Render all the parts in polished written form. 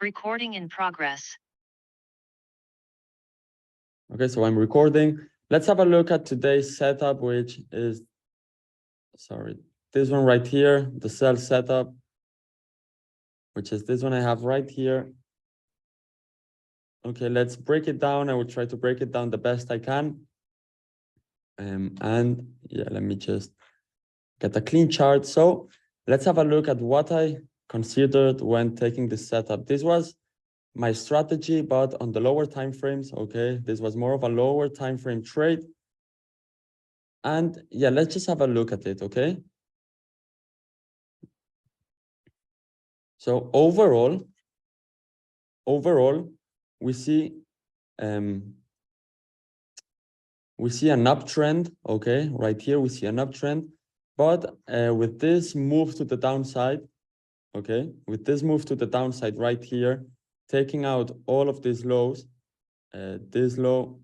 Recording in progress. Okay, so I'm recording. Let's have a look at today's setup, which is, this one right here, the cell setup, which is this one I have right here. Okay, let's break it down. I will try to break it down the best I can. And yeah, let me just get a clean chart. So let's have a look at what I considered when taking this setup. This was my strategy, but on the lower time frames. Okay, this was more of a lower time frame trade. And yeah, let's just have a look at it. Okay, so overall we see an uptrend. Okay, right here we see an uptrend, but with this move to the downside, okay, with this move to the downside right here, taking out all of these lows, this low,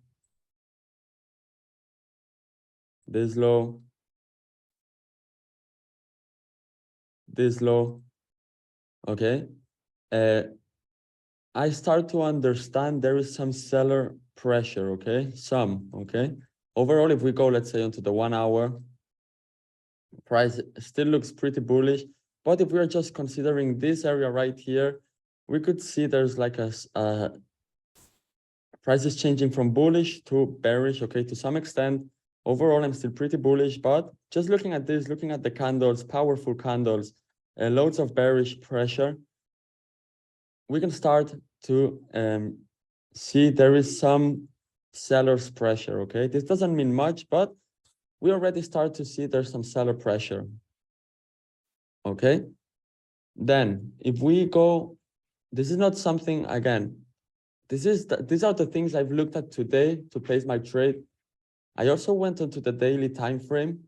this low, this low, okay, I start to understand there is some seller pressure, okay, okay. Overall, if we go, let's say, onto the 1 hour, price still looks pretty bullish, but if we're just considering this area right here, we could see there's like a price is changing from bullish to bearish, okay, to some extent. Overall, I'm still pretty bullish, but just looking at this, looking at the candles, powerful candles, loads of bearish pressure, we can start to see there is some seller's pressure, okay? This doesn't mean much, but we already start to see there's some seller pressure, okay? Then if we go, this is not something, again, these are the things I've looked at today to place my trade. I also went onto the daily time frame,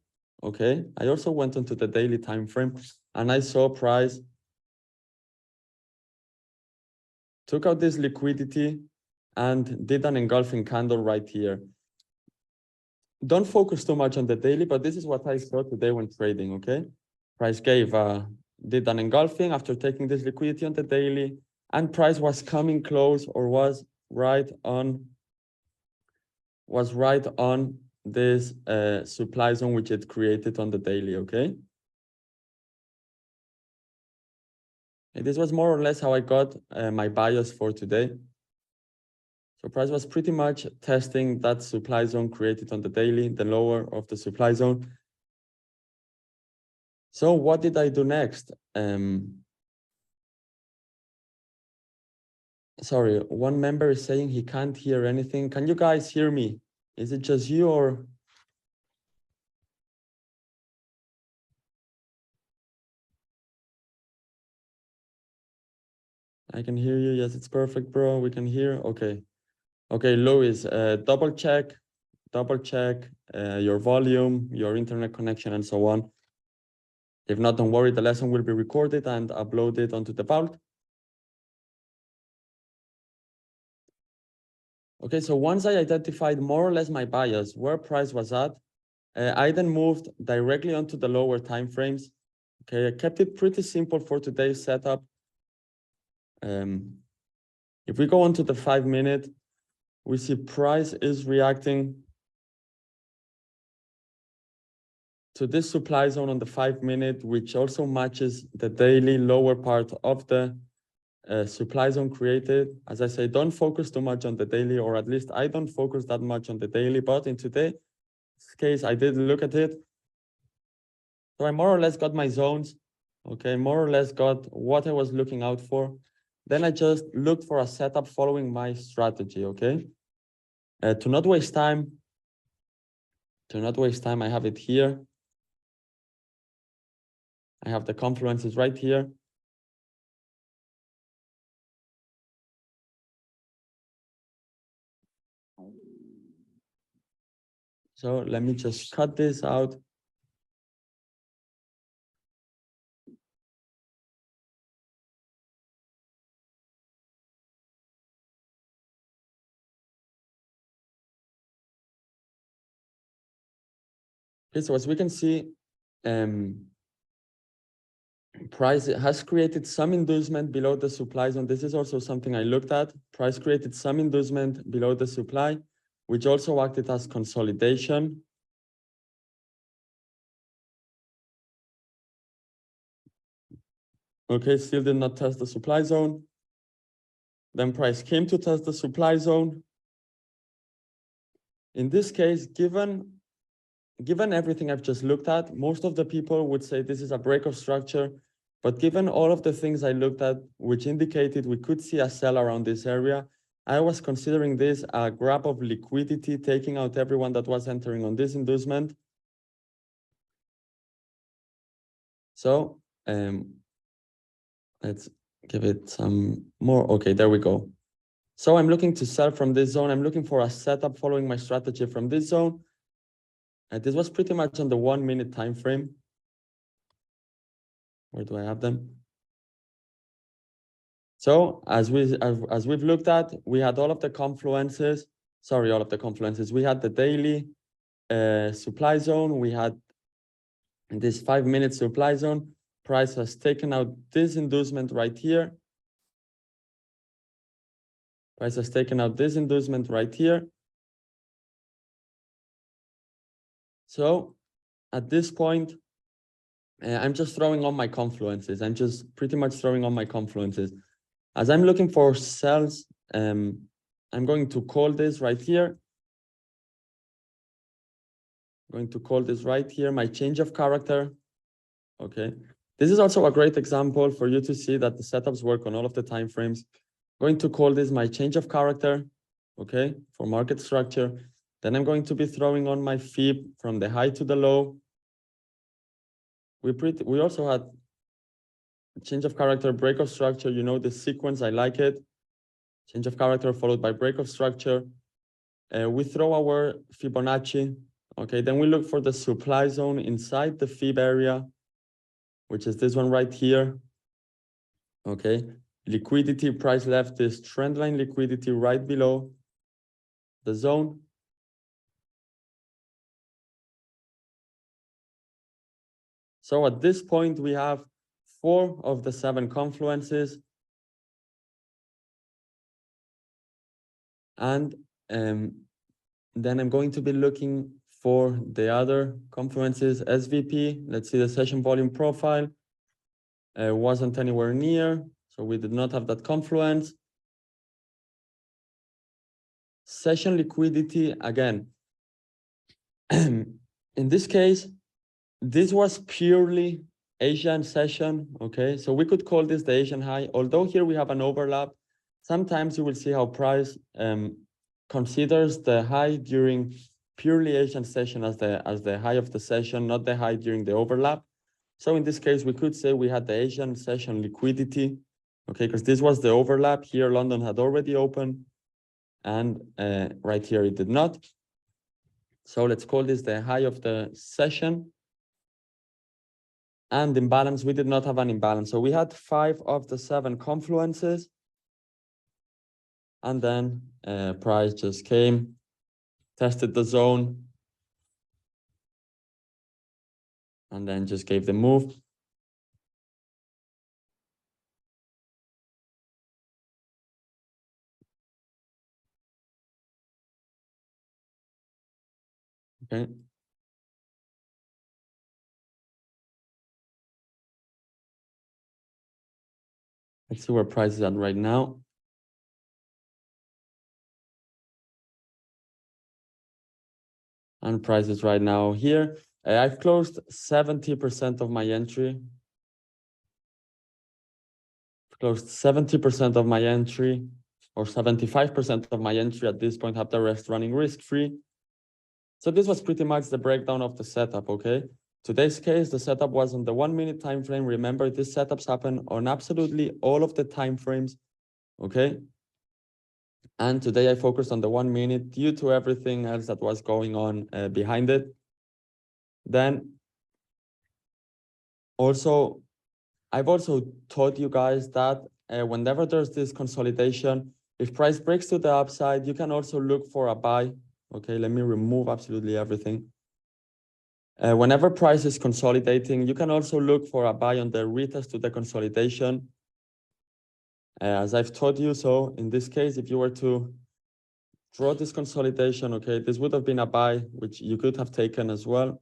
okay? I also went onto the daily time frame and I saw price took out this liquidity and did an engulfing candle right here. Don't focus too much on the daily, but this is what I saw today when trading, okay? Price did an engulfing after taking this liquidity on the daily, and price was coming close or was right on this supply zone which it created on the daily, okay? And this was more or less how I got my bias for today. So price was pretty much testing that supply zone created on the daily, the lower of the supply zone. So what did I do next? Sorry, one member is saying he can't hear anything. Can you guys hear me? Is it just you or? I can hear you. Yes, it's perfect, bro. We can hear. Okay. Okay, Louis, double check your volume, your internet connection, and so on. If not, don't worry, the lesson will be recorded and uploaded onto the vault. Okay, so once I identified more or less my bias, where price was at, I then moved directly onto the lower time frames. Okay, I kept it pretty simple for today's setup. If we go onto the 5 minute, we see price is reacting to this supply zone on the 5 minute, which also matches the daily lower part of the supply zone created. As I say, don't focus too much on the daily, or at least I don't focus that much on the daily, but in today's case, I did look at it. So I more or less got my zones, okay, more or less got what I was looking out for. Then I just looked for a setup following my strategy, okay? To not waste time, I have it here. I have the confluences right here. So let me just cut this out. Okay, so as we can see, Price has created some inducement below the supply zone. This is also something I looked at. Price created some inducement below the supply, which also acted as consolidation. Okay, still did not test the supply zone. Then price came to test the supply zone. In this case, given everything I've just looked at, most of the people would say this is a break of structure. But given all of the things I looked at, which indicated we could see a sell around this area, I was considering this a grab of liquidity, taking out everyone that was entering on this inducement. So let's give it some more. Okay, there we go. So I'm looking to sell from this zone. I'm looking for a setup following my strategy from this zone. This was pretty much on the 1 minute time frame. Where do I have them? So as we've looked at, we had all of the confluences. Sorry, all of the confluences. We had the daily supply zone. We had this 5 minute supply zone. Price has taken out this inducement right here. Price has taken out this inducement right here. So at this point, I'm just throwing on my confluences. I'm just pretty much throwing on my confluences. As I'm looking for sells, I'm going to call this right here. I'm going to call this right here, my change of character. Okay. This is also a great example for you to see that the setups work on all of the time frames. I'm going to call this my change of character, okay, for market structure. Then I'm going to be throwing on my fib from the high to the low. We also had change of character, break of structure. You know the sequence, I like it. Change of character followed by break of structure. We throw our Fibonacci. Okay, then we look for the supply zone inside the fib area, which is this one right here. Okay, liquidity, price left is trendline liquidity right below the zone. So at this point, we have 4 of the 7 confluences. And then I'm going to be looking for the other confluences, SVP. Let's see the session volume profile. Wasn't anywhere near, so we did not have that confluence. Session liquidity, again, in this case, this was purely Asian session, okay? So we could call this the Asian high, although here we have an overlap. Sometimes you will see how price considers the high during purely Asian session as the high of the session, not the high during the overlap. So in this case, we could say we had the Asian session liquidity, okay, because this was the overlap. Here, London had already opened, and right here it did not. So let's call this the high of the session. And imbalance, we did not have an imbalance. So we had 5 of the 7 confluences. And then price just came, tested the zone, and then just gave the move. Okay. Let's see where price is at right now. And price is right now here. I've closed 70% of my entry. Closed 70% of my entry, or 75% of my entry at this point, have the rest running risk-free. So this was pretty much the breakdown of the setup, okay? Today's case, the setup was on the 1 minute time frame. Remember, these setups happen on absolutely all of the time frames, okay? And today I focused on the 1 minute due to everything else that was going on behind it. Then also, I've also taught you guys that whenever there's this consolidation, if price breaks to the upside, you can also look for a buy. Okay, let me remove absolutely everything. Whenever price is consolidating, you can also look for a buy on the retest to the consolidation. As I've told you, so in this case, if you were to draw this consolidation, okay, this would have been a buy, which you could have taken as well.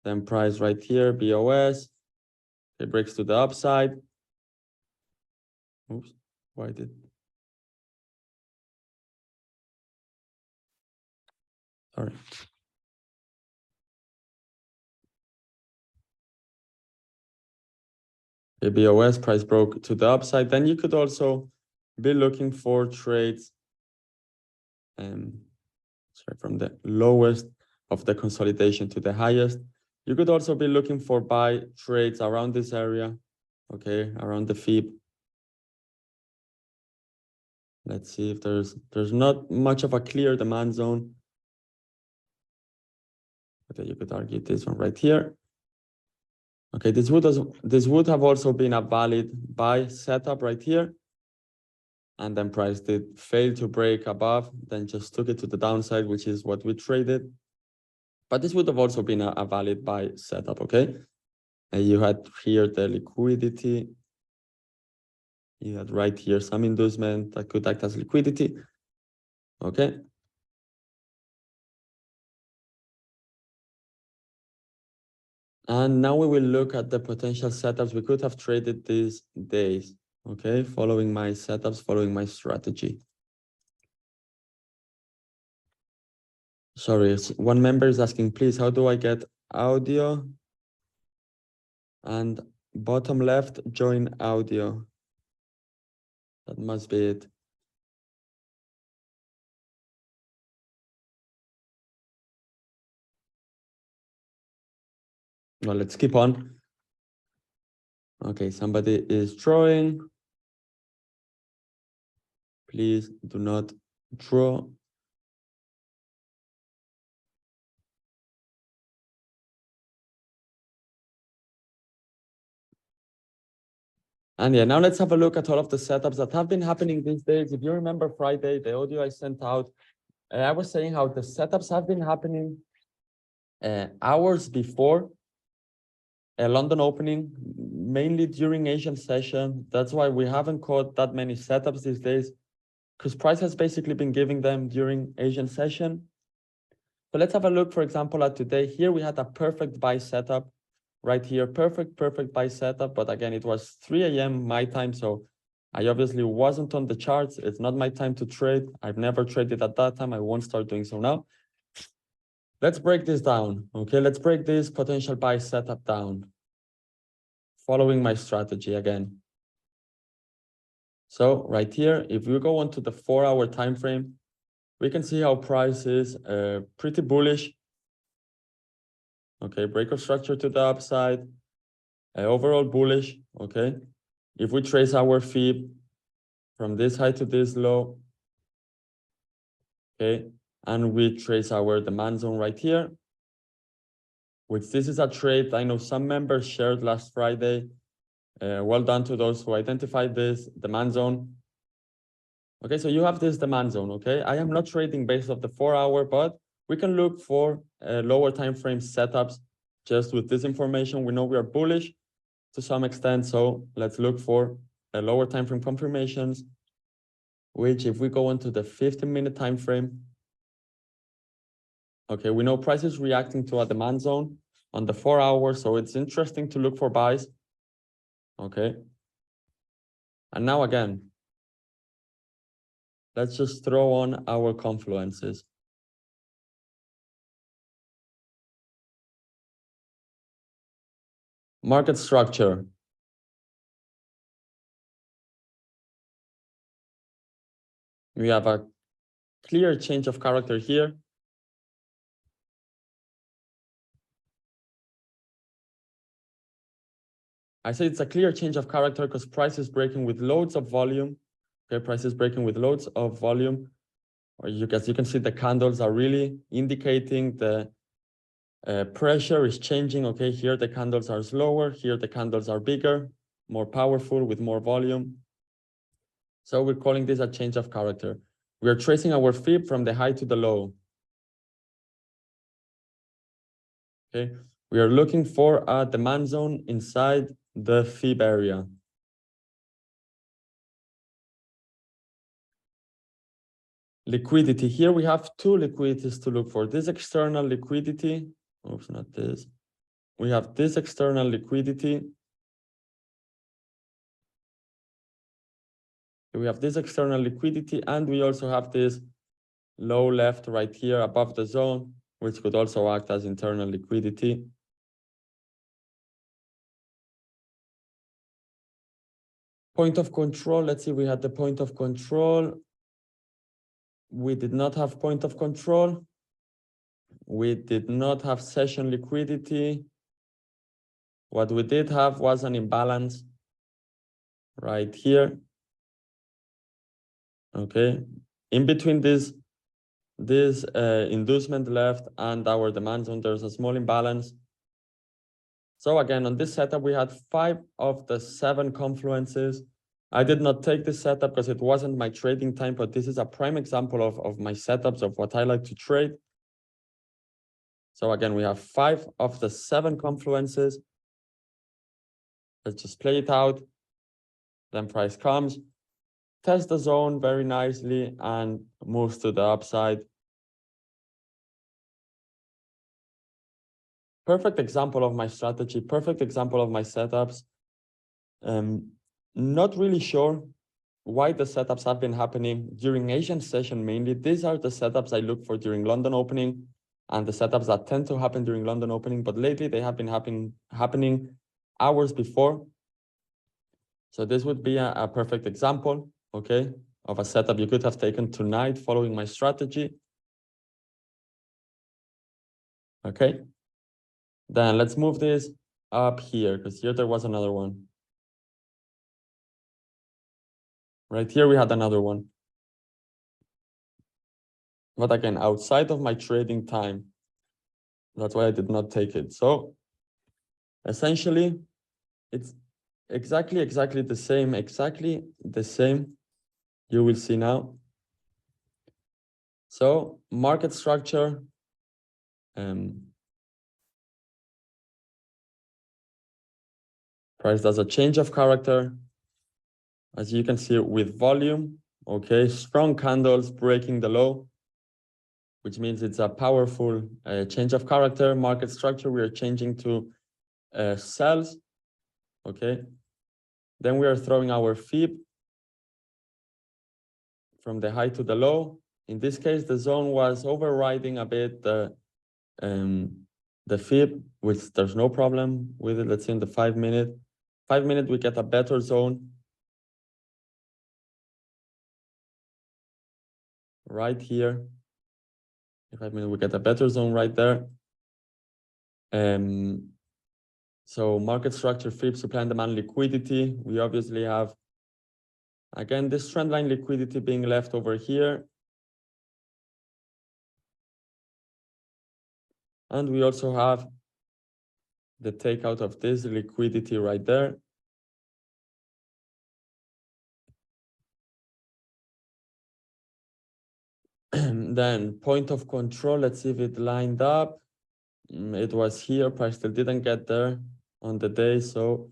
Then price right here, BOS, it breaks to the upside. Oops, why did? Sorry. The BOS price broke to the upside. Then you could also be looking for trades from the lowest of the consolidation to the highest. You could also be looking for buy trades around this area, okay, around the FIB. Let's see if there's not much of a clear demand zone. Okay, you could argue this one right here. Okay, this would have also been a valid buy setup right here. And then price did fail to break above, then just took it to the downside, which is what we traded. But this would have also been a valid buy setup, okay? And you had here the liquidity. You had right here some inducement that could act as liquidity, okay? And now we will look at the potential setups we could have traded these days, okay? Following my setups, following my strategy. Sorry, one member is asking, please, how do I get audio? And bottom left, join audio. That must be it. Well, let's keep on. Okay, somebody is drawing. Please do not draw. And yeah, now let's have a look at all of the setups that have been happening these days. If you remember Friday, the audio I sent out, I was saying how the setups have been happening hours before London opening, mainly during Asian session. That's why we haven't caught that many setups these days, because price has basically been giving them during Asian session. So let's have a look, for example, at today. Here we had a perfect buy setup right here. Perfect buy setup. But again, it was 3 a.m. my time. So I obviously wasn't on the charts. It's not my time to trade. I've never traded at that time. I won't start doing so now. Let's break this down. Okay, let's break this potential buy setup down. Following my strategy again. So right here, if we go on to the 4-hour time frame, we can see how price is pretty bullish. Okay, break of structure to the upside, overall bullish. Okay, if we trace our FIB from this high to this low, okay, and we trace our demand zone right here, which this is a trade I know some members shared last Friday. Well done to those who identified this demand zone. Okay, so you have this demand zone. Okay, I am not trading based off the 4-hour, but we can look for lower time frame setups. Just with this information, we know we are bullish to some extent. So let's look for lower time frame confirmations, which if we go into the 15-minute time frame, okay, we know price is reacting to a demand zone on the 4-hour. So it's interesting to look for buys. Okay. And now again, let's just throw on our confluences. Market structure. We have a clear change of character here. I say it's a clear change of character because price is breaking with loads of volume. Okay, price is breaking with loads of volume. Or you can see the candles are really indicating the pressure is changing. Okay, here the candles are slower. Here the candles are bigger, more powerful with more volume. So we're calling this a change of character. We are tracing our FIB from the high to the low. Okay, we are looking for a demand zone inside the fib area. Liquidity. Here we have two liquidities to look for. This external liquidity. Oops, not this. We have this external liquidity. We have this external liquidity, and we also have this low left right here above the zone, which could also act as internal liquidity. Point of control. Let's see, we had the point of control. We did not have point of control. We did not have session liquidity. What we did have was an imbalance right here. Okay, in between this inducement left and our demand zone, there's a small imbalance. So again, on this setup, we had 5 of the 7 confluences. I did not take this setup because it wasn't my trading time, but this is a prime example of my setups of what I like to trade. So again, we have 5 of the 7 confluences. Let's just play it out. Then price comes, tests the zone very nicely and moves to the upside. Perfect example of my strategy, perfect example of my setups. Not really sure why the setups have been happening during Asian session mainly. These are the setups I look for during London opening and the setups that tend to happen during London opening, but lately they have been happening hours before. So this would be a perfect example, okay, of a setup you could have taken tonight following my strategy. Okay, then let's move this up here because here there was another one. Right here we had another one. But again, outside of my trading time, that's why I did not take it. So essentially, it's exactly the same. You will see now. So market structure, price does a change of character. As you can see with volume, okay, strong candles breaking the low, which means it's a powerful change of character. Market structure, we are changing to sells, okay. Then we are throwing our fib from the high to the low. In this case, the zone was overriding a bit the fib, which there's no problem with it. Let's say in the 5 minute. 5 minute, we get a better zone. Right here. In 5 minute, we get a better zone right there. So market structure, fib, supply and demand, liquidity. We obviously have, again, this trend line liquidity being left over here. And we also have the takeout of this liquidity right there. Then point of control, let's see if it lined up. It was here, price still didn't get there on the day, so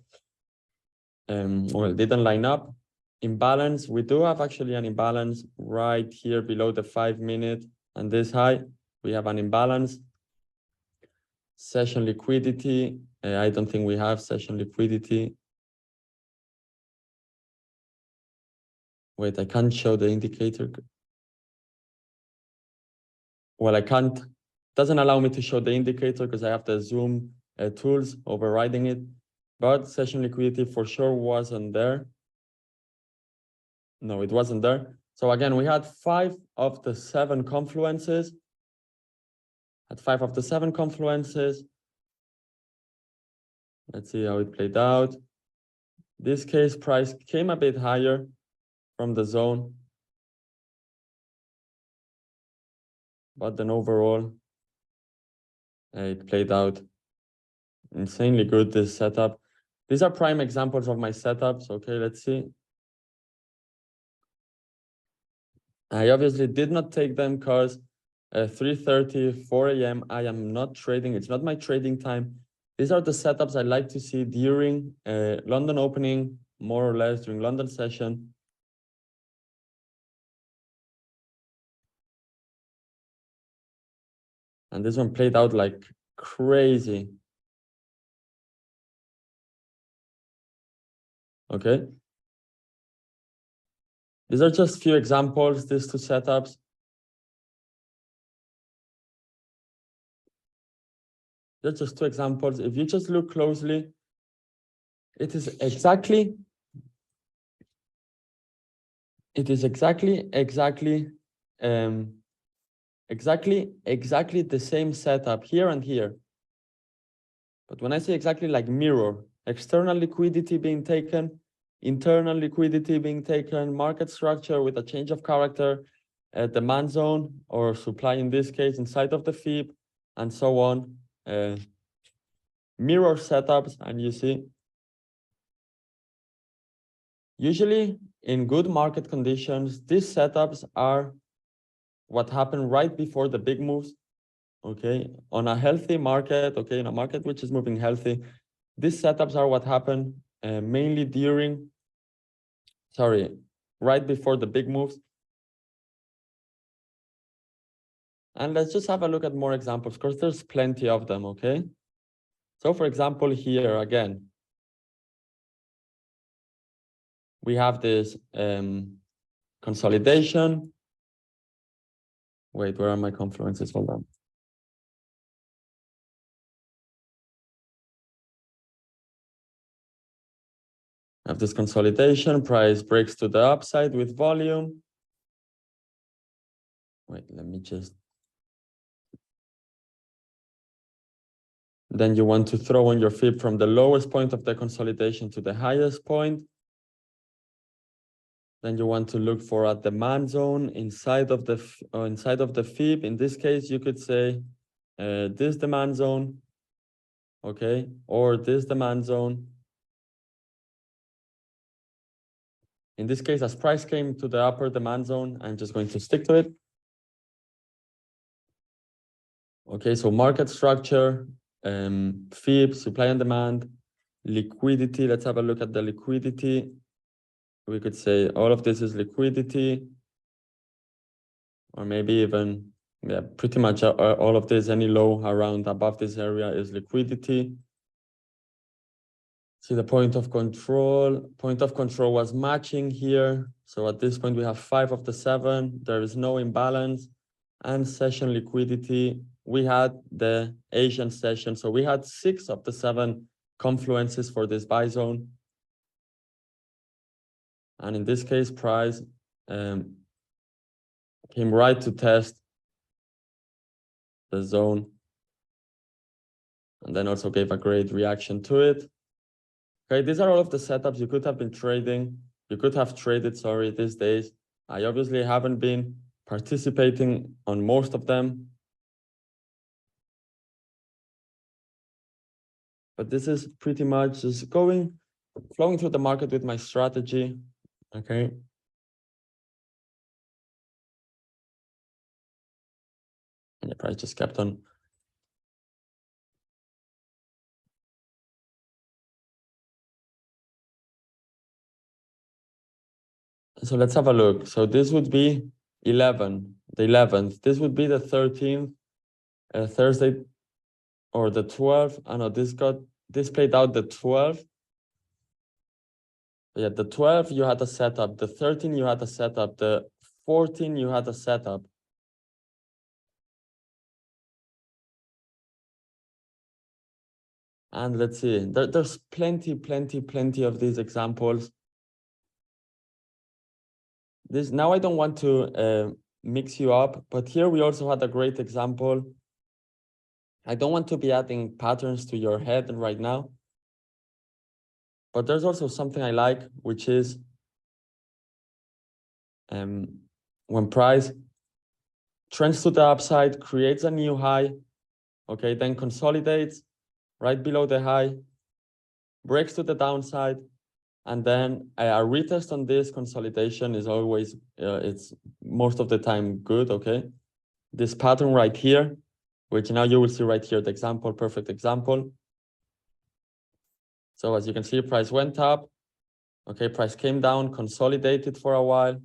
well, it didn't line up. Imbalance, we do have actually an imbalance right here below the 5 minute and this high. We have an imbalance. Session liquidity, I don't think we have session liquidity. Wait, I can't show the indicator. Well, I can't, doesn't allow me to show the indicator because I have the Zoom tools overriding it, but session liquidity for sure wasn't there. No, it wasn't there. So again, we had 5 of the 7 confluences. Let's see how it played out. This case, price came a bit higher from the zone. But then overall, it played out insanely good, this setup. These are prime examples of my setups. Okay, let's see. I obviously did not take them because 3:30, 4 a.m. I am not trading. It's not my trading time. These are the setups I like to see during London opening, more or less during London session. And this one played out like crazy. Okay. These are just few examples, these two setups. They're just two examples. If you just look closely, it is exactly exactly the same setup here and here. But when I say exactly, like mirror, external liquidity being taken, internal liquidity being taken, market structure with a change of character, demand zone or supply in this case inside of the FIB, and so on. Mirror setups, and you see, usually in good market conditions, these setups are what happened right before the big moves. Okay, on a healthy market, okay, in a market which is moving healthy, these setups are what happen mainly right before the big moves. And let's just have a look at more examples, because there's plenty of them, okay? So for example, here again, we have this consolidation. Wait, where are my confluences? Hold on. I have this consolidation, price breaks to the upside with volume. Wait, let me just. Then you want to throw on your FIB from the lowest point of the consolidation to the highest point. Then you want to look for a demand zone inside of the FIB. In this case, you could say this demand zone, okay, or this demand zone. In this case, as price came to the upper demand zone, I'm just going to stick to it. Okay, so market structure, FIB, supply and demand, liquidity. Let's have a look at the liquidity. We could say all of this is liquidity, or maybe even, yeah, pretty much all of this, any low around above this area is liquidity. See the point of control. Point of control was matching here. So at this point, we have 5 of the 7. There is no imbalance. And session liquidity, we had the Asian session. So we had 6 of the 7 confluences for this buy zone. And in this case, price came right to test the zone. And then also gave a great reaction to it. Okay, these are all of the setups you could have been trading. You could have traded, sorry, these days. I obviously haven't been participating on most of them. But this is pretty much just flowing through the market with my strategy. Okay. And the price just kept on. So let's have a look. So this would be the 11th. This would be the 13th, Thursday, or the 12th. I know this played out the 12th. Yeah, the 12th you had a setup. The 13th you had a setup. The 14th you had a setup. And let's see, there's plenty of these examples. Now I don't want to mix you up, but here we also had a great example. I don't want to be adding patterns to your head right now, but there's also something I like, which is when price trends to the upside, creates a new high, okay, then consolidates right below the high, breaks to the downside, and then a retest on this consolidation is always, it's most of the time good, okay? this pattern right here, which now you will see right here, the example, perfect example. So as you can see, price went up. Okay, price came down, consolidated for a while.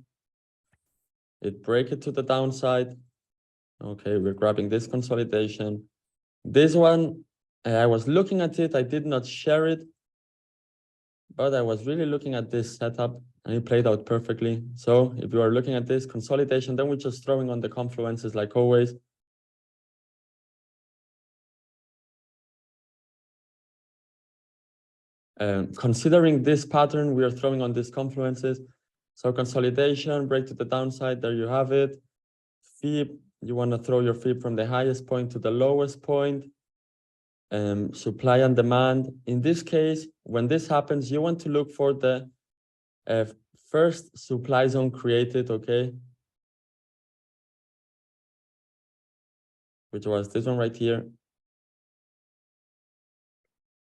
It break it to the downside. Okay, we're grabbing this consolidation. This one, I was looking at it. I did not share it, but I was really looking at this setup and it played out perfectly. So if you are looking at this consolidation, then we're just throwing on the confluences like always. Considering this pattern, we are throwing on these confluences. So consolidation, break to the downside, there you have it. Fib, you want to throw your fib from the highest point to the lowest point. Supply and demand. In this case, when this happens, you want to look for the first supply zone created, okay? Which was this one right here.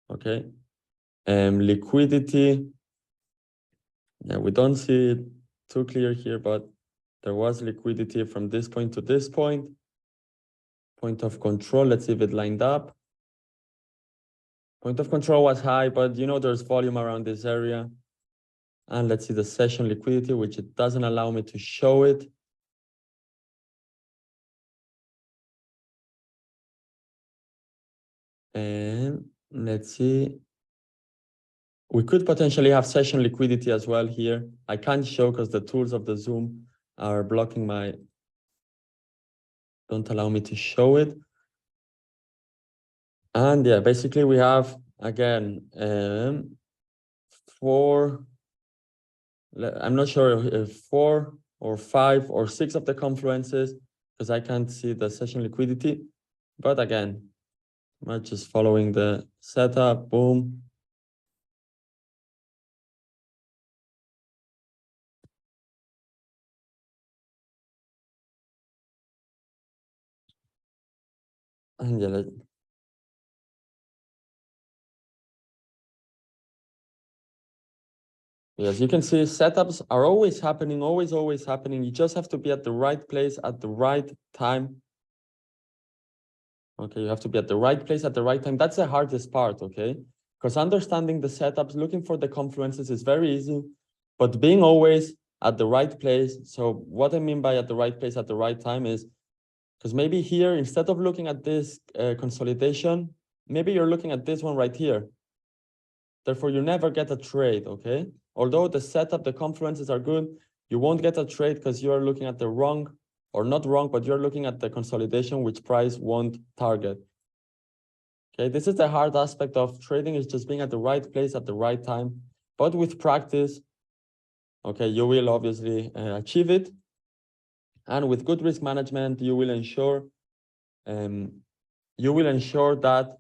Okay. Liquidity. Yeah, we don't see it too clear here, but there was liquidity from this point to this point. Point of control, let's see if it lined up. Point of control was high, but you know there's volume around this area. And let's see the session liquidity, which it doesn't allow me to show it. And let's see. We could potentially have session liquidity as well here. I can't show because the tools of the Zoom are blocking my, don't allow me to show it. And yeah, basically we have, again, I'm not sure if 4 or 5 or 6 of the confluences, because I can't see the session liquidity. But again, I'm just following the setup, boom. And yeah, as you can see, setups are always happening, always happening. You just have to be at the right place at the right time. Okay, you have to be at the right place at the right time. That's the hardest part, okay? Because understanding the setups, looking for the confluences is very easy, but being always at the right place. So what I mean by at the right place at the right time is, because maybe here, instead of looking at this consolidation, maybe you're looking at this one right here. Therefore, you never get a trade, okay? Although the setup, the confluences are good, you won't get a trade because you are looking at the wrong, or not wrong, but you're looking at the consolidation which price won't target. Okay, this is the hard aspect of trading, is just being at the right place at the right time. But with practice, okay, you will obviously achieve it. And with good risk management, you will ensure that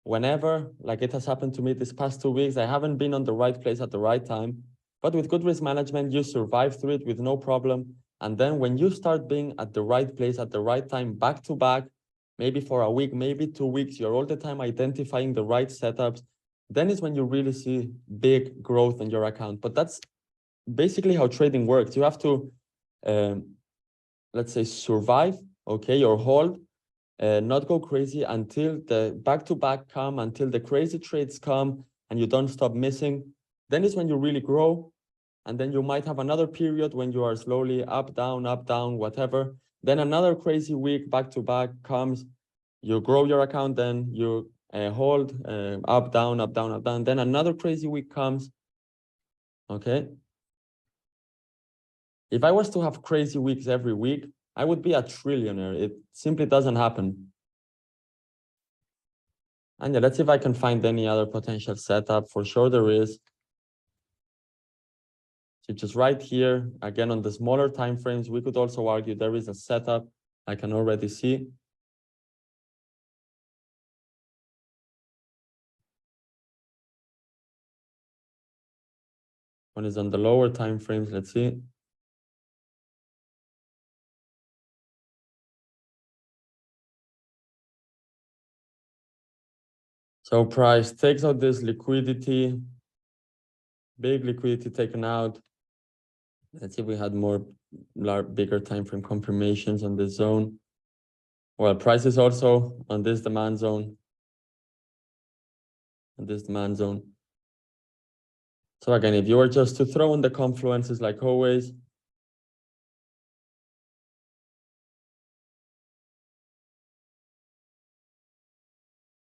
whenever, like it has happened to me this past 2 weeks, I haven't been on the right place at the right time. But with good risk management, you survive through it with no problem. And then when you start being at the right place at the right time, back to back, maybe for a week, maybe 2 weeks, you're all the time identifying the right setups, then is when you really see big growth in your account. But that's basically how trading works. You have to, let's say, survive, okay, or hold, not go crazy until the back-to-back come, until the crazy trades come and you don't stop missing. Then is when you really grow. And then you might have another period when you are slowly up, down, whatever. Then another crazy week back-to-back comes, you grow your account, then you hold up, down, up, down, up, down. Then another crazy week comes, okay? If I was to have crazy weeks every week, I would be a trillionaire. It simply doesn't happen. And yeah, let's see if I can find any other potential setup. For sure there is. So just right here, again, on the smaller time frames, we could also argue there is a setup I can already see. One is on the lower time frames, let's see. So price takes out this liquidity, big liquidity taken out. Let's see if we had more bigger time frame confirmations on the zone. Well, price is also on this demand zone. On this demand zone. So again, if you were just to throw in the confluences like always,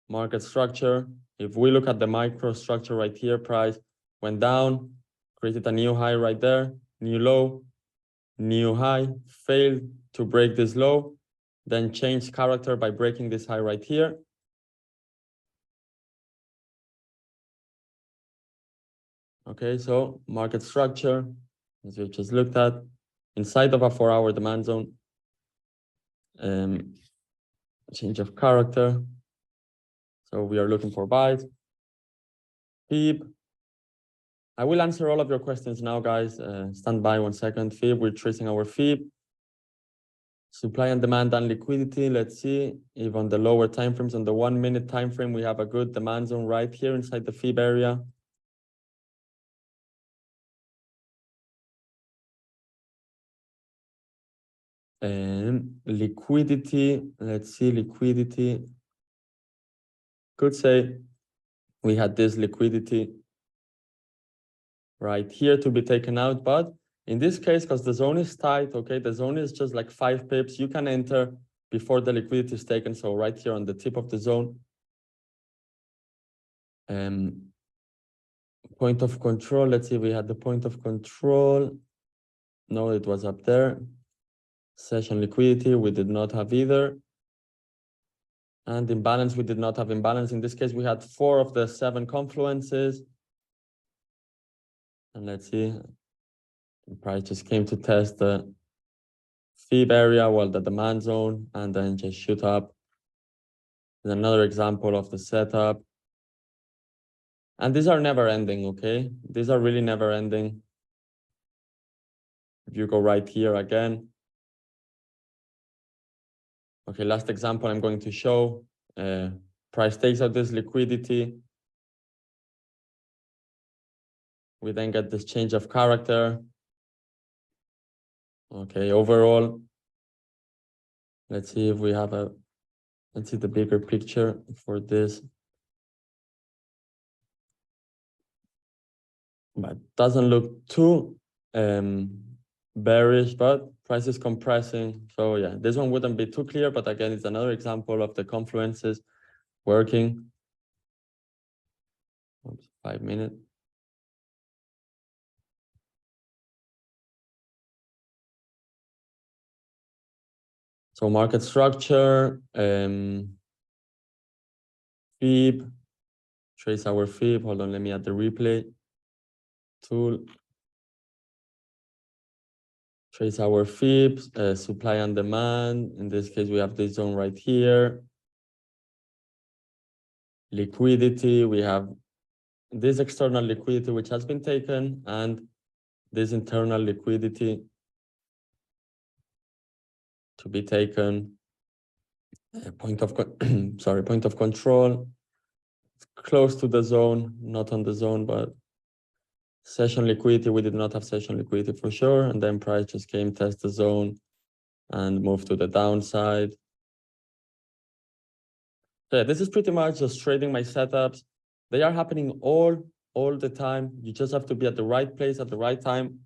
market structure, if we look at the microstructure right here, price went down, created a new high right there, new low, new high, failed to break this low, then changed character by breaking this high right here. Okay, so market structure, as we just looked at, inside of a 4-hour demand zone, change of character. So we are looking for buys. FIB. I will answer all of your questions now, guys. Stand by 1 second. FIB, we're tracing our FIB. Supply and demand and liquidity. Let's see if on the lower time frames, on the 1 minute time frame, we have a good demand zone right here inside the FIB area. And liquidity, let's see, liquidity. Could say we had this liquidity right here to be taken out, but in this case, because the zone is tight, okay, the zone is just like 5 pips, you can enter before the liquidity is taken. So right here on the tip of the zone. Point of control, let's see, we had the point of control. No, it was up there. Session liquidity, we did not have either. And imbalance, we did not have imbalance. In this case, we had 4 of the 7 confluences. And let's see, the price just came to test the FIB area, well, the demand zone, and then just shoot up. There's another example of the setup. And these are never ending, okay? These are really never ending. If you go right here again. Okay, last example I'm going to show. Price takes out this liquidity. We then get this change of character. Okay, overall, let's see if we have let's see the bigger picture for this. But doesn't look too bearish, but price is compressing. So yeah, this one wouldn't be too clear, but again, it's another example of the confluences working. Oops, 5 minutes. So market structure, FIB, trace our FIB. Hold on, let me add the replay tool. Trace our FIBs, supply and demand. In this case, we have this zone right here. Liquidity, we have this external liquidity, which has been taken, and this internal liquidity to be taken. Point of point of control. It's close to the zone, not on the zone, but session liquidity, we did not have session liquidity for sure. And then price just came, test the zone, and move to the downside. So yeah, this is pretty much just trading my setups. They are happening all the time. You just have to be at the right place at the right time.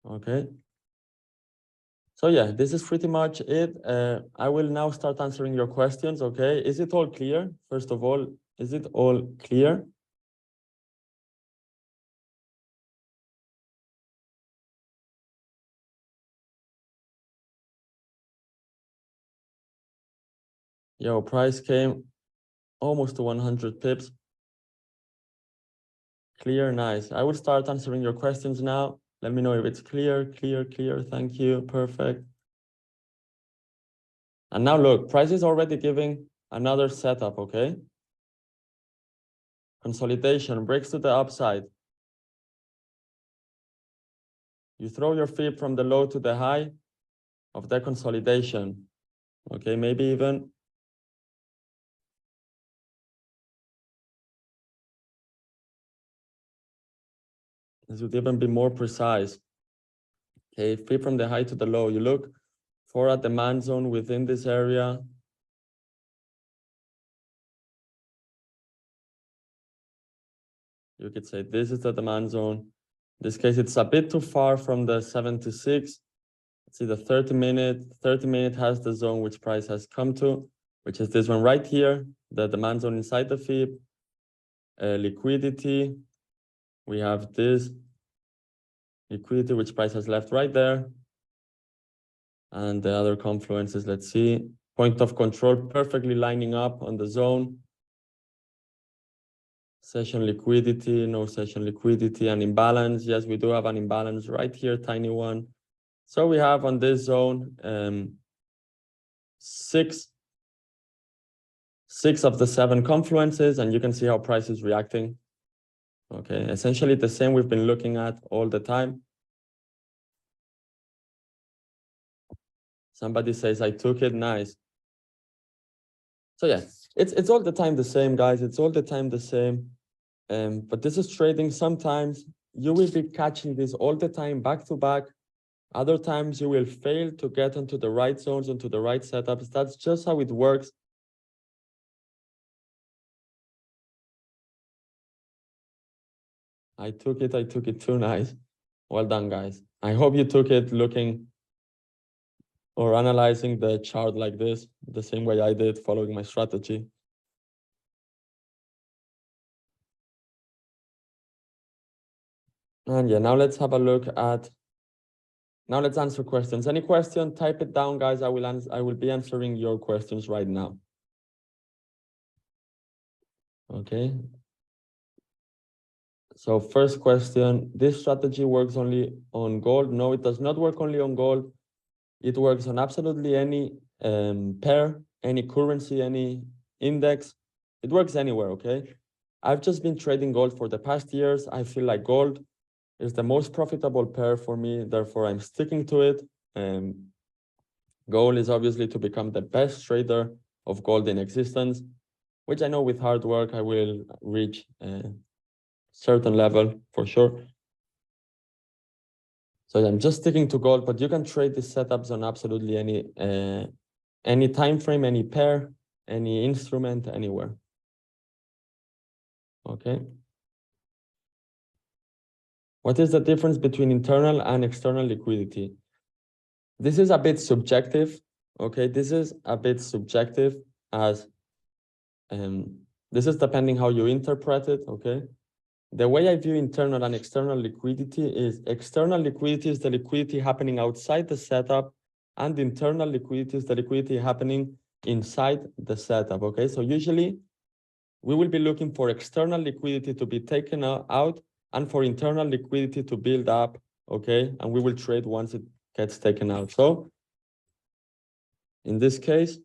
Okay. So yeah, this is pretty much it. I will now start answering your questions, okay? Is it all clear? First of all, is it all clear? Yo, price came almost to 100 pips. Clear, nice. I will start answering your questions now. Let me know if it's clear. Thank you, perfect. And now look, price is already giving another setup, okay? Consolidation, breaks to the upside. You throw your FIB from the low to the high of the consolidation. Okay, maybe even this would even be more precise. Okay, flip from the high to the low. You look for a demand zone within this area. You could say this is the demand zone. In this case, it's a bit too far from the 76. Let's see the 30 minute. 30 minute has the zone which price has come to, which is this one right here, the demand zone inside the FIB. Liquidity. We have this liquidity which price has left right there. And the other confluences, let's see. Point of control perfectly lining up on the zone. Session liquidity, no session liquidity, an imbalance. Yes, we do have an imbalance right here, tiny one. So we have on this zone six of the 7 confluences, and you can see how price is reacting. Okay, essentially the same we've been looking at all the time. Somebody says, I took it, nice. So yeah, it's all the time the same, guys. It's all the time the same. But this is trading. Sometimes you will be catching this all the time, back to back. Other times you will fail to get into the right zones, into the right setups. That's just how it works. I took it too, nice. Well done, guys. I hope you took it looking or analyzing the chart like this, the same way I did, following my strategy. And yeah, now let's have a look at, now let's answer questions. Any question, type it down, guys. I will be answering your questions right now. Okay. So first question, this strategy works only on gold? No, it does not work only on gold. It works on absolutely any pair, any currency, any index. It works anywhere, okay? I've just been trading gold for the past years. I feel like gold is the most profitable pair for me. Therefore, I'm sticking to it. Goal is obviously to become the best trader of gold in existence, which I know with hard work, I will reach a certain level for sure. So I'm just sticking to gold, but you can trade these setups on absolutely any time frame, any pair, any instrument, anywhere. Okay. What is the difference between internal and external liquidity? This is a bit subjective. Okay, this is a bit subjective as this is depending how you interpret it. Okay. The way I view internal and external liquidity is external liquidity is the liquidity happening outside the setup, and internal liquidity is the liquidity happening inside the setup. Okay, so usually we will be looking for external liquidity to be taken out and for internal liquidity to build up. Okay, and we will trade once it gets taken out. So in this case,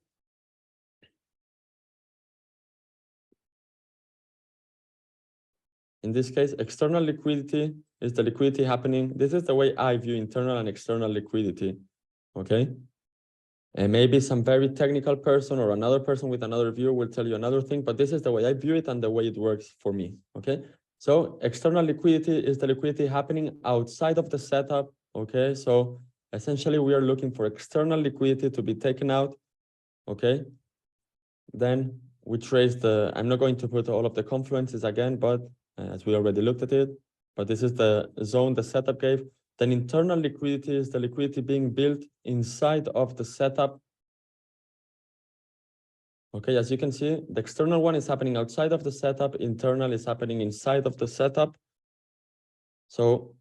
external liquidity is the liquidity happening. This is the way I view internal and external liquidity. Okay. And maybe some very technical person or another person with another view will tell you another thing, but this is the way I view it and the way it works for me. Okay. So external liquidity is the liquidity happening outside of the setup. Okay. So essentially we are looking for external liquidity to be taken out. Okay. Then we trace I'm not going to put all of the confluences again, but as we already looked at it, but this is the zone the setup gave. Then internal liquidity is the liquidity being built inside of the setup. Okay, as you can see, the external one is happening outside of the setup, internal is happening inside of the setup. So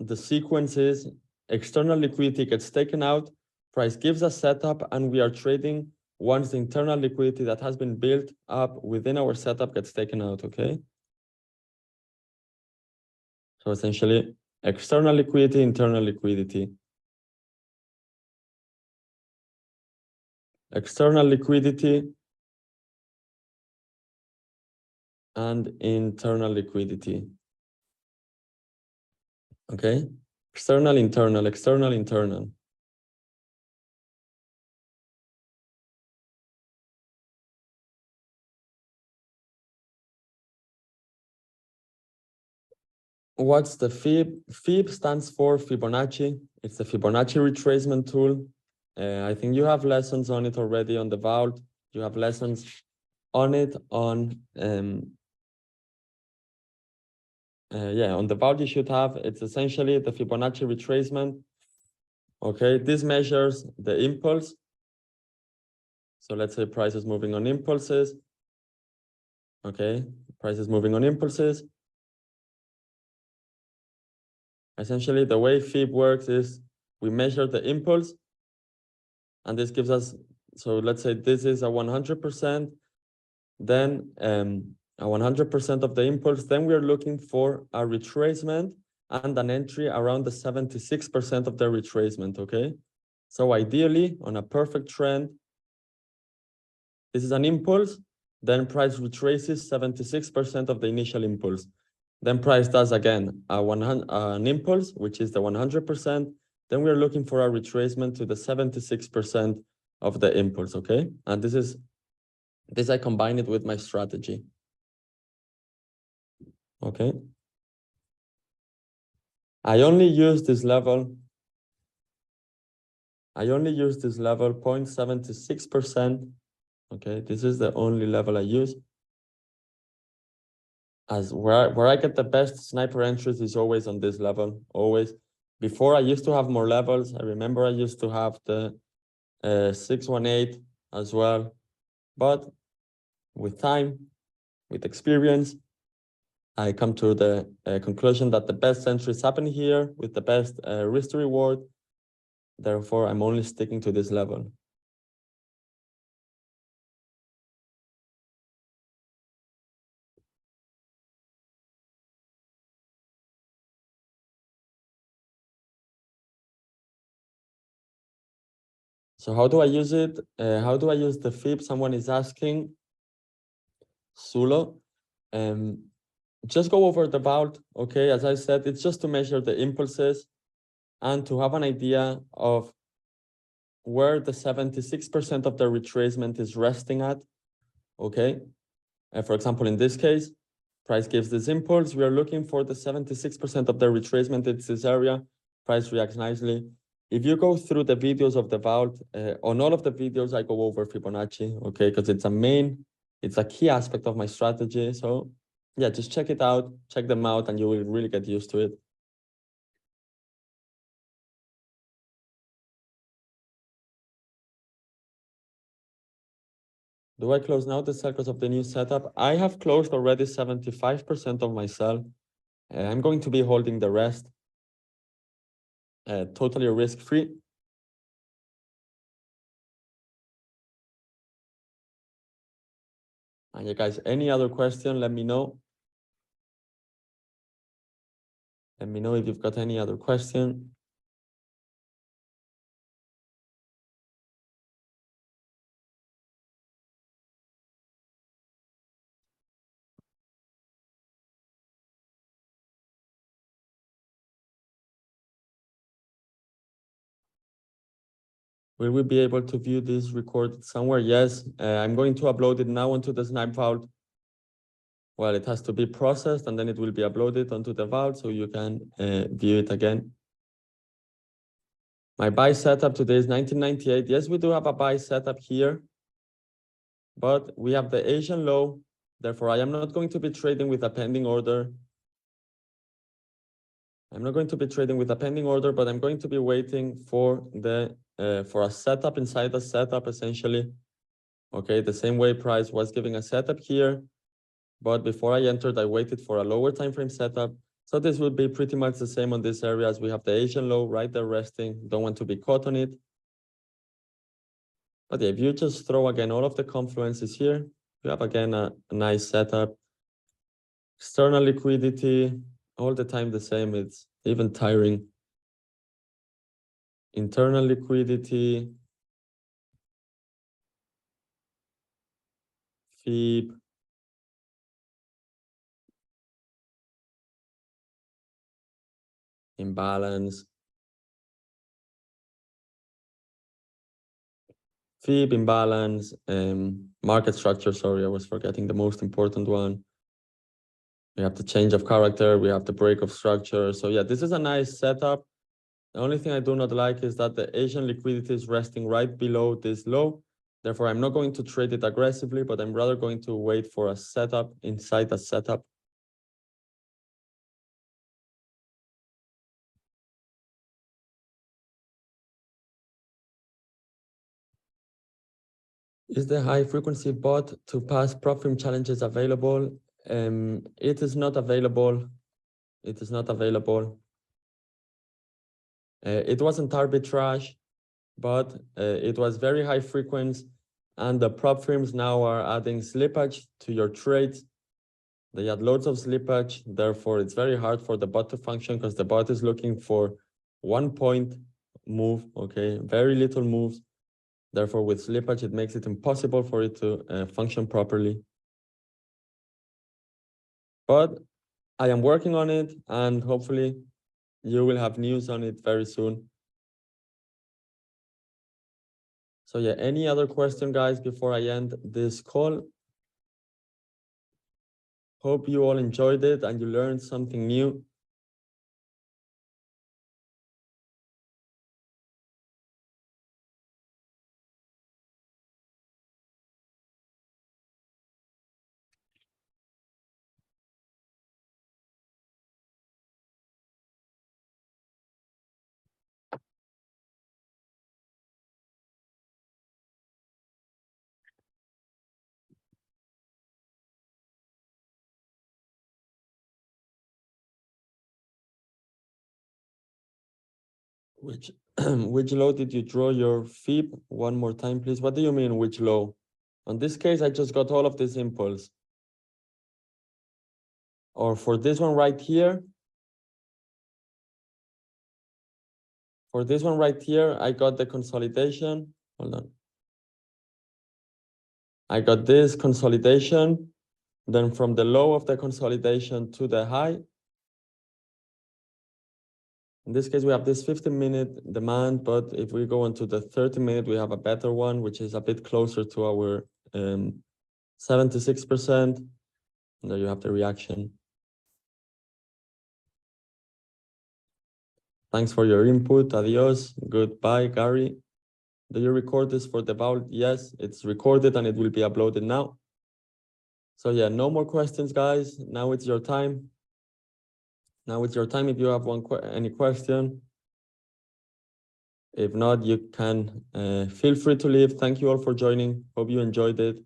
the sequence is external liquidity gets taken out, price gives a setup, and we are trading once the internal liquidity that has been built up within our setup gets taken out, okay? So essentially, external liquidity, internal liquidity. External liquidity and internal liquidity. Okay? External, internal, external, internal. what's the FIB? FIB stands for Fibonacci. It's the Fibonacci retracement tool. I think you have lessons on it already on the vault. You have lessons on it on on the vault you should have. It's essentially the Fibonacci retracement. Okay, this measures the impulse. So let's say price is moving on impulses. Okay, price is moving on impulses. Essentially, the way FIB works is we measure the impulse, and this gives us, so let's say this is a 100%, then a 100% of the impulse, then we're looking for a retracement and an entry around the 76% of the retracement, okay? So ideally, on a perfect trend, this is an impulse, then price retraces 76% of the initial impulse. Then price does again an impulse, which is the 100%. Then we're looking for a retracement to the 76% of the impulse, okay? And this I combine it with my strategy. Okay. I only use this level 0.76%. Okay, this is the only level I use. As where I get the best sniper entries is always on this level, always. Before I used to have more levels. I remember I used to have the 618 as well. But with time, with experience, I come to the conclusion that the best entries happen here with the best risk to reward. Therefore, I'm only sticking to this level. So how do I use it? How do I use the FIB? Someone is asking. Sulo. Just go over the vault. Okay, as I said, it's just to measure the impulses and to have an idea of where the 76% of the retracement is resting at. Okay. For example, in this case, price gives this impulse. We are looking for the 76% of the retracement. It's this area. Price reacts nicely. If you go through the videos of the vault, on all of the videos, I go over Fibonacci, okay, because it's a key aspect of my strategy. So yeah, just check it out, check them out, and you will really get used to it. Do I close now the sell because of the new setup? I have closed already 75% of my sell. I'm going to be holding the rest, totally risk-free. And you guys, any other question, let me know. Let me know if you've got any other question. Will we be able to view this recorded somewhere? Yes, I'm going to upload it now onto the Snipe Vault. Well, it has to be processed and then it will be uploaded onto the Vault so you can view it again. My buy setup today is 1998. Yes, we do have a buy setup here, but we have the Asian low. Therefore, I am not going to be trading with a pending order. I'm not going to be trading with a pending order, but I'm going to be waiting for for a setup inside the setup, essentially. Okay, the same way price was giving a setup here, but before I entered, I waited for a lower time frame setup. So this would be pretty much the same on this area as we have the Asian low right there resting. Don't want to be caught on it. But yeah, if you just throw again all of the confluences here, you have again a nice setup. External liquidity, all the time the same. It's even tiring. Internal liquidity, FIB, imbalance, FIB imbalance, market structure. Sorry, I was forgetting the most important one. We have the change of character, we have the break of structure. So yeah, this is a nice setup. The only thing I do not like is that the Asian liquidity is resting right below this low. Therefore, I'm not going to trade it aggressively, but I'm rather going to wait for a setup inside a setup. Is the high frequency bot to pass prop firm challenges available? It is not available. It is not available. It wasn't arbitrage, but it was very high frequency, and the prop firms now are adding slippage to your trades. They had loads of slippage, therefore it's very hard for the bot to function because the bot is looking for 1 point move, okay, very little moves. Therefore, with slippage, it makes it impossible for it to function properly. But I am working on it, and hopefully you will have news on it very soon. So yeah, any other question, guys, before I end this call? Hope you all enjoyed it and you learned something new. Which which low did you draw your FIB? One more time, please. What do you mean, which low? On this case, I just got all of this impulse. Or for this one right here, for this one right here, I got the consolidation. Hold on. I got this consolidation. Then from the low of the consolidation to the high. In this case, we have this 15-minute demand, but if we go into the 30-minute, we have a better one, which is a bit closer to our 76%. And there you have the reaction. Thanks for your input. Adios. Goodbye, Gary. Do you record this for the vault? Yes, it's recorded and it will be uploaded now. So yeah, no more questions, guys. Now it's your time. Now it's your time if you have any question. If not, you can feel free to leave. Thank you all for joining. Hope you enjoyed it.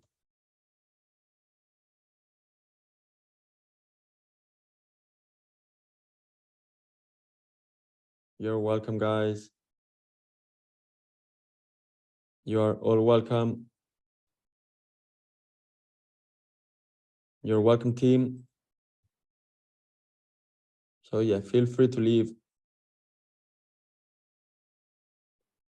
You're welcome, guys. You are all welcome. You're welcome, team. So yeah, feel free to leave.